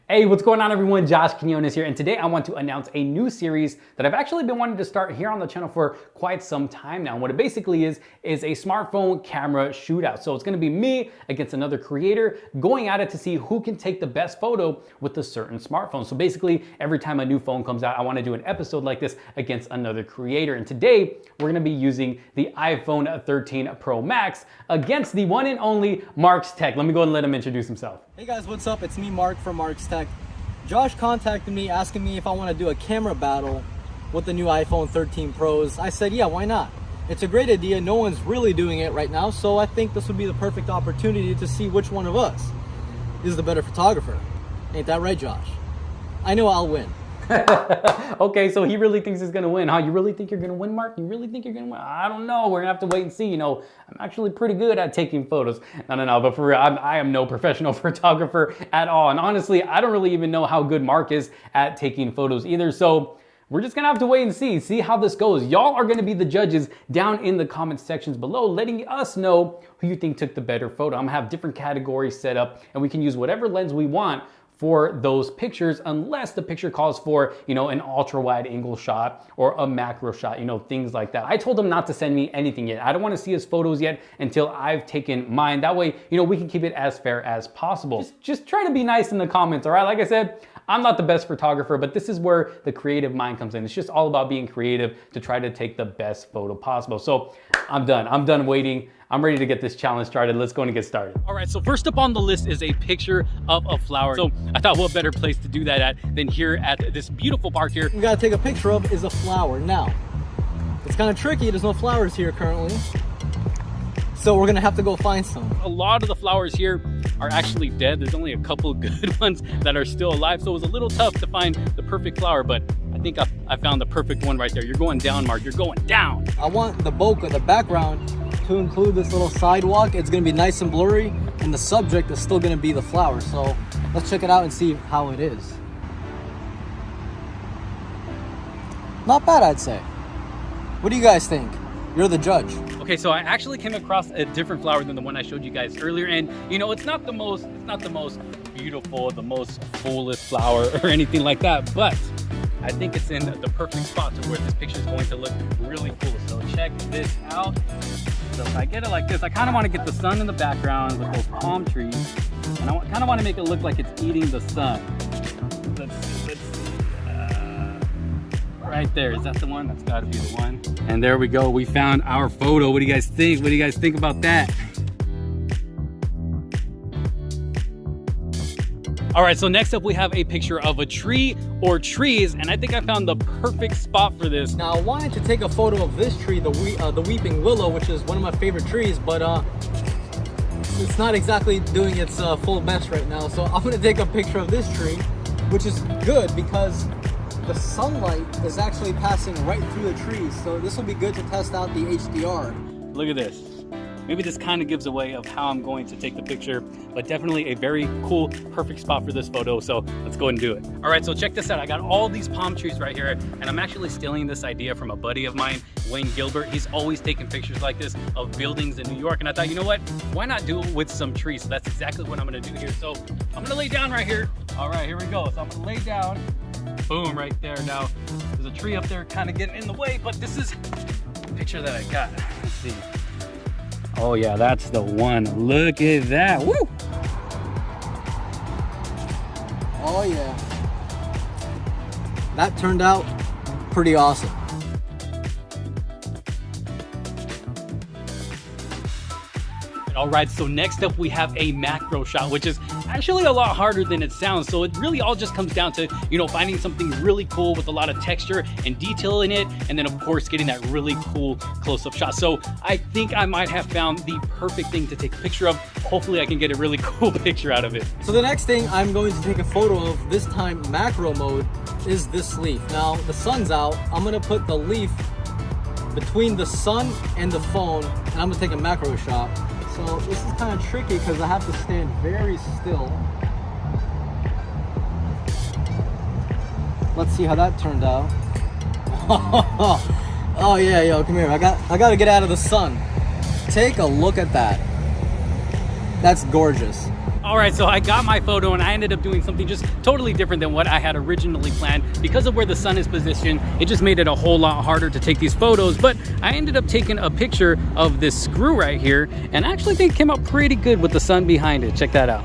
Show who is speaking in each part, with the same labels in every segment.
Speaker 1: Hey, what's going on everyone? Josh Quinonez here, and today I want to announce a new series that I've actually been wanting to start here on the channel for quite some time now. And what it basically is a smartphone camera shootout. So it's gonna be me against another creator going at it to see who can take the best photo with a certain smartphone. So basically, every time a new phone comes out, I wanna do an episode like this against another creator. And today, we're gonna be using the iPhone 13 Pro Max against the one and only Mark's Tech. Let me go and let him introduce himself.
Speaker 2: Hey guys, what's up? It's me, Mark from Mark's Tech. Josh contacted me asking me if I want to do a camera battle with the new iPhone 13 Pros. I said, yeah, why not? It's a great idea. No one's really doing it right now, so I think this would be the perfect opportunity to see which one of us is the better photographer. Ain't that right, Josh? I know I'll win.
Speaker 1: Okay, so he really thinks he's gonna win, huh? You really think you're gonna win, Mark? You really think you're gonna win? I don't know. We're gonna have to wait and see. You know, I'm actually pretty good at taking photos. No, but for real, I am no professional photographer at all. And honestly, I don't really even know how good Mark is at taking photos either. So we're just gonna have to wait and see how this goes. Y'all are gonna be the judges down in the comment sections below, letting us know who you think took the better photo. I'm gonna have different categories set up, and we can use whatever lens we want for those pictures, unless the picture calls for, you know, an ultra wide angle shot or a macro shot, you know, things like that. I told him not to send me anything yet. I don't want to see his photos yet until I've taken mine. That way, you know, we can keep it as fair as possible. Just try to be nice in the comments, all right? Like I said, I'm not the best photographer, but this is where the creative mind comes in. It's just all about being creative to try to take the best photo possible. So I'm done waiting. I'm ready to get this challenge started. Let's go and get started. All right, so first up on the list is a picture of a flower. So I thought what better place to do that at than here at this beautiful park here.
Speaker 2: We gotta take a picture of is a flower. Now, it's kind of tricky. There's no flowers here currently. So we're gonna have to go find some.
Speaker 1: A lot of the flowers here are actually dead. There's only a couple good ones that are still alive. So it was a little tough to find the perfect flower, but I think I found the perfect one right there. You're going down, Mark, you're going down.
Speaker 2: I want the bokeh, the background, to include this little sidewalk. It's gonna be nice and blurry, and the subject is still gonna be the flower. So let's check it out and see how it is. Not bad, I'd say. What do you guys think? You're the judge.
Speaker 1: Okay, so I actually came across a different flower than the one I showed you guys earlier, and you know, it's not the most beautiful, the most fullest flower or anything like that, but I think it's in the perfect spot to where this picture is going to look really cool. So check this out. So if I get it like this, I kind of want to get the sun in the background with those palm trees, and I kind of want to make it look like it's eating the sun. Let's see. Right there, is that the one? That's got to be the one. And there we go. We found our photo. What do you guys think? What do you guys think about that? All right, so next up we have a picture of a tree or trees, and I think I found the perfect spot for this.
Speaker 2: Now I wanted to take a photo of this tree, the weeping willow, which is one of my favorite trees, but it's not exactly doing its full best right now. So I'm gonna take a picture of this tree, which is good because the sunlight is actually passing right through the trees. So this will be good to test out the HDR.
Speaker 1: Look at this. Maybe this kind of gives away of how I'm going to take the picture, but definitely a very cool, perfect spot for this photo. So let's go ahead and do it. All right, so check this out. I got all these palm trees right here, and I'm actually stealing this idea from a buddy of mine, Wayne Gilbert. He's always taking pictures like this of buildings in New York. And I thought, you know what? Why not do it with some trees? So that's exactly what I'm gonna do here. So I'm gonna lay down right here. All right, here we go. So I'm gonna lay down. Boom, right there. Now, there's a tree up there kind of getting in the way, but this is the picture that I got. Let's see. Oh yeah, that's the one. Look at that. Woo!
Speaker 2: Oh yeah. That turned out pretty awesome.
Speaker 1: All right, so next up we have a macro shot, which is actually a lot harder than it sounds. So it really all just comes down to, you know, finding something really cool with a lot of texture and detail in it, and then of course getting that really cool close-up shot. So I think I might have found the perfect thing to take a picture of. Hopefully I can get a really cool picture out of it.
Speaker 2: So the next thing I'm going to take a photo of, this time macro mode, is this leaf. Now the sun's out. I'm gonna put the leaf between the sun and the phone, and I'm gonna take a macro shot. So this is kind of tricky because I have to stand very still. Let's see how that turned out. Oh yeah, yo, come here. I got to get out of the sun. Take a look at that. That's gorgeous.
Speaker 1: All right, so I got my photo and I ended up doing something just totally different than what I had originally planned. Because of where the sun is positioned, it just made it a whole lot harder to take these photos, but I ended up taking a picture of this screw right here, and I actually think it came out pretty good with the sun behind it. Check that out.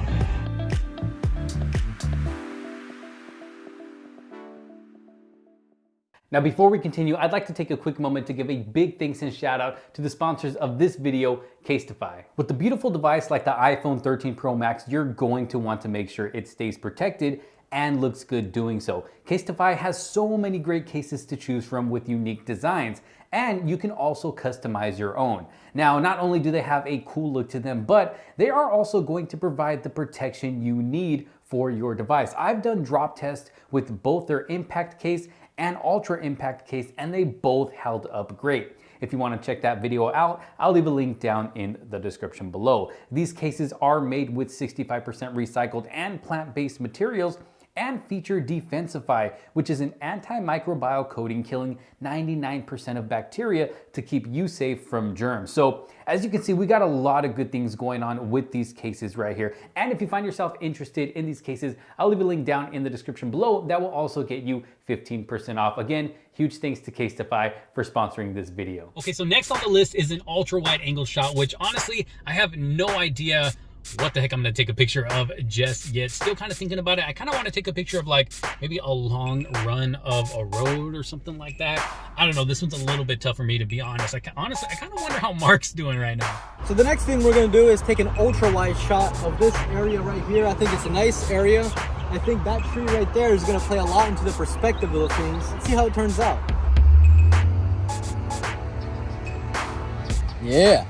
Speaker 1: Now, before we continue, I'd like to take a quick moment to give a big thanks and shout out to the sponsors of this video, Casetify. With the beautiful device like the iPhone 13 Pro Max, you're going to want to make sure it stays protected and looks good doing so. Casetify has so many great cases to choose from with unique designs, and you can also customize your own. Now, not only do they have a cool look to them, but they are also going to provide the protection you need for your device. I've done drop tests with both their impact case and ultra impact case, and they both held up great. If you want to check that video out, I'll leave a link down in the description below. These cases are made with 65% recycled and plant-based materials and feature Defensify, which is an antimicrobial coating killing 99% of bacteria to keep you safe from germs. So as you can see, we got a lot of good things going on with these cases right here. And if you find yourself interested in these cases, I'll leave a link down in the description below that will also get you 15% off. Again, huge thanks to Casetify for sponsoring this video. Okay, so next on the list is an ultra wide angle shot, which honestly, I have no idea what the heck I'm gonna take a picture of just yet. Still kind of thinking about it. I kind of want to take a picture of like maybe a long run of a road or something like that. I don't know, this one's a little bit tough for me, to be honest. Honestly, I kind of wonder how Mark's doing right now.
Speaker 2: So the next thing we're gonna do is take an ultra wide shot of this area right here. I think it's a nice area. I think that tree right there is gonna play a lot into the perspective of the things. Let's see how it turns out. Yeah,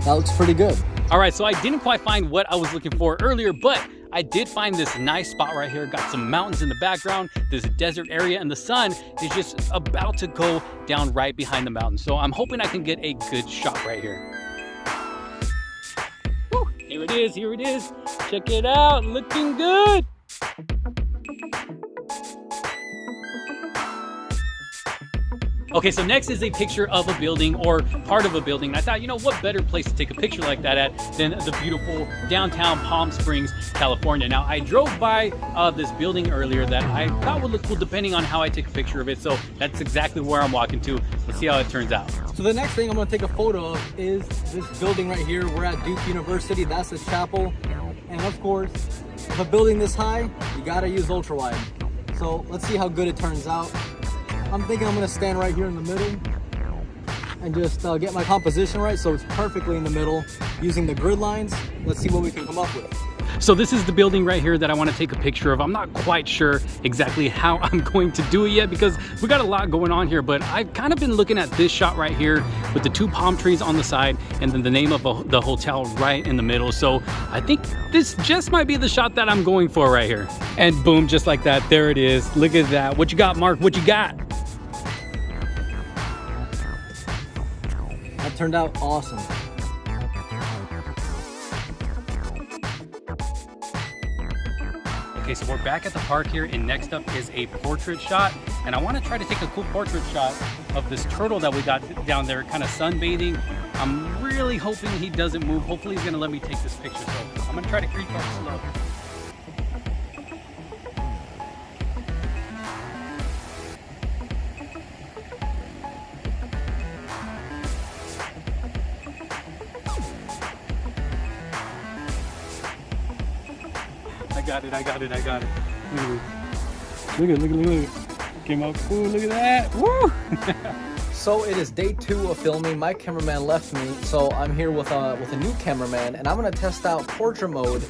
Speaker 2: that looks pretty good.
Speaker 1: All right, so I didn't quite find what I was looking for earlier, but I did find this nice spot right here. Got some mountains in the background, this desert area, and the sun is just about to go down right behind the mountain. So I'm hoping I can get a good shot right here. Woo, here it is, here it is. Check it out, looking good. Okay, so next is a picture of a building or part of a building. And I thought, you know, what better place to take a picture like that at than the beautiful downtown Palm Springs, California. Now, I drove by this building earlier that I thought would look cool depending on how I take a picture of it. So that's exactly where I'm walking to. Let's see how it turns out.
Speaker 2: So the next thing I'm gonna take a photo of is this building right here. We're at Duke University, that's the chapel. And of course, if a building this high, you gotta use ultra wide. So let's see how good it turns out. I'm thinking I'm gonna stand right here in the middle and just get my composition right so it's perfectly in the middle using the grid lines. Let's see what we can come up with.
Speaker 1: So this is the building right here that I want to take a picture of. I'm not quite sure exactly how I'm going to do it yet because we got a lot going on here, but I've kind of been looking at this shot right here with the two palm trees on the side and then the name of the hotel right in the middle. So I think this just might be the shot that I'm going for right here. And boom, just like that, there it is. Look at that. What you got, Mark? What you got?
Speaker 2: That turned out awesome.
Speaker 1: Okay, so we're back at the park here, and next up is a portrait shot. And I want to try to take a cool portrait shot of this turtle that we got down there, kind of sunbathing. I'm really hoping he doesn't move. Hopefully he's going to let me take this picture. So I'm going to try to creep up slow. I got it. Look at it. Came out cool, look at that. Woo!
Speaker 2: So it is day 2 of filming. My cameraman left me, so I'm here with a new cameraman, and I'm gonna test out portrait mode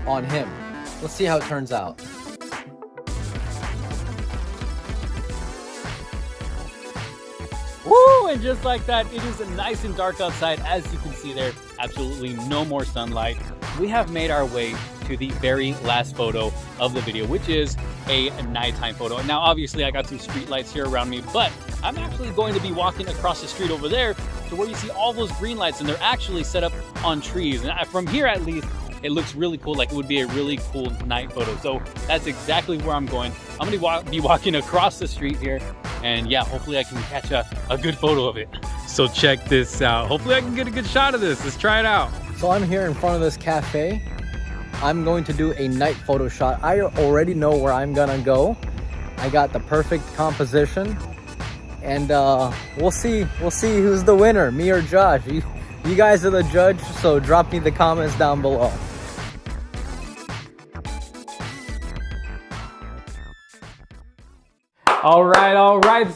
Speaker 2: on him. Let's see how it turns out.
Speaker 1: Woo! And just like that, it is nice and dark outside. As you can see there, absolutely no more sunlight. We have made our way to the very last photo of the video, which is a nighttime photo. Now, obviously, I got some street lights here around me, but I'm actually going to be walking across the street over there to where you see all those green lights, and they're actually set up on trees. And from here, at least, it looks really cool, like it would be a really cool night photo. So that's exactly where I'm going. I'm gonna be walking across the street here, and yeah, hopefully I can catch a good photo of it. So check this out. Hopefully I can get a good shot of this. Let's try it out.
Speaker 2: So I'm here in front of this cafe. I'm going to do a night photo shot. I already know where I'm gonna go. I got the perfect composition, and we'll see who's the winner, me or Josh. You guys are the judge, so drop me the comments down below.
Speaker 1: All right.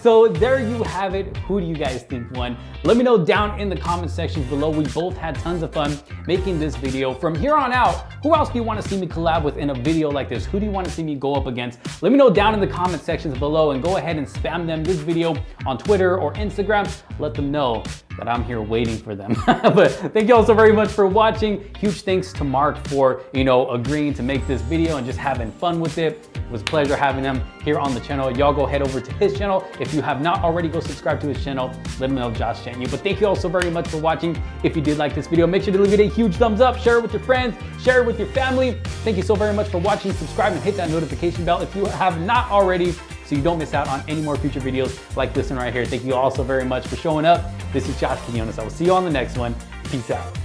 Speaker 1: So there you have it. Who do you guys think won? Let me know down in the comment sections below. We both had tons of fun making this video. From here on out, who else do you want to see me collab with in a video like this? Who do you want to see me go up against? Let me know down in the comment sections below, and go ahead and spam them this video on Twitter or Instagram. Let them know that I'm here waiting for them. But thank you all so very much for watching. Huge thanks to Mark for, agreeing to make this video and just having fun with it. It was a pleasure having him here on the channel. Y'all go head over to his channel. If you have not already, go subscribe to his channel. Let him know Josh sent you. But thank you all so very much for watching. If you did like this video, make sure to leave it a huge thumbs up. Share it with your friends. Share it with your family. Thank you so very much for watching. Subscribe and hit that notification bell if you have not already, so you don't miss out on any more future videos like this one right here. Thank you all so very much for showing up. This is Josh Quinonez. I will see you on the next one. Peace out.